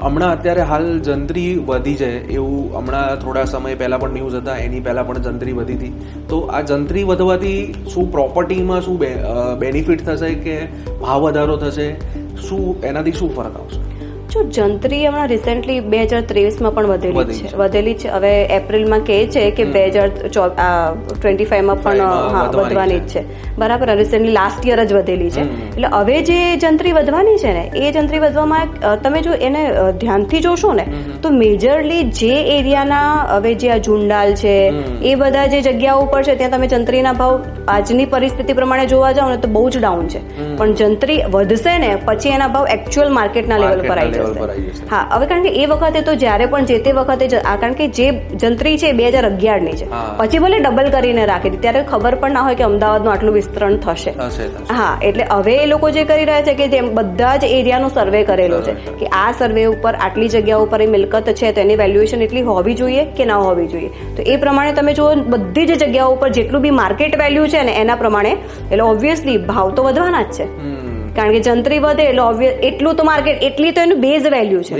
હમણાં અત્યારે હાલ જંત્રી વધી છે એવું હમણાં થોડા સમય પહેલા પણ ન્યૂઝ હતા, એની પહેલા પણ જંત્રી વધી હતી. તો આ જંત્રી વધવાથી શું પ્રોપર્ટીમાં શું બેનિફિટ થશે કે ભાવ વધારો થશે, શું એનાથી શું ફરક આવશે? જો જંત્રી હમણાં રિસેન્ટલી 2023માં પણ વધેલી છે. હવે એપ્રિલમાં કહે છે કે 2025માં પણ વધવાની જ છે. બરાબર, રિસેન્ટલી લાસ્ટ યર જ વધેલી છે. એટલે હવે જે જંત્રી વધવાની છે ને, એ જંત્રી વધવામાં તમે જો એને ધ્યાનથી જોશો ને તો મેજરલી જે એરિયાના હવે જે આ ઝુંડાલ છે એ બધા જે જગ્યાઓ ઉપર છે ત્યાં તમે જંત્રીના ભાવ આજની પરિસ્થિતિ પ્રમાણે જોવા જાઓ ને તો બહુ જ ડાઉન છે. પણ જંત્રી વધશે ને પછી એના ભાવ એકચ્યુઅલ માર્કેટના લેવલ પર આવી જશે. હા, હવે કારણ કે એ વખતે તો જ્યારે પણ જે તે વખતે કારણ કે જે જંત્રી છે 2011ની છે, પછી ભલે ડબલ કરીને રાખી હતી, ત્યારે ખબર પણ ના હોય કે અમદાવાદનું આટલું વિસ્તરણ થશે. હા, એટલે હવે એ લોકો જે કરી રહ્યા છે કે જેમ બધા જ એરિયાનો સર્વે કરેલો છે કે આ સર્વે ઉપર આટલી જગ્યા ઉપર એ મિલકત છે તો એની વેલ્યુએશન એટલી હોવી જોઈએ કે ના હોવી જોઈએ. તો એ પ્રમાણે તમે જો બધી જ જગ્યાઓ ઉપર જેટલું બી માર્કેટ વેલ્યુ છે ને એના પ્રમાણે એટલે ઓબ્વિયસલી ભાવ તો વધવાના જ છે. કારણ કે જંત્રી વધે એટલે એટલું તો માર્કેટ એટલી તો એનું બેઝ વેલ્યુ છે.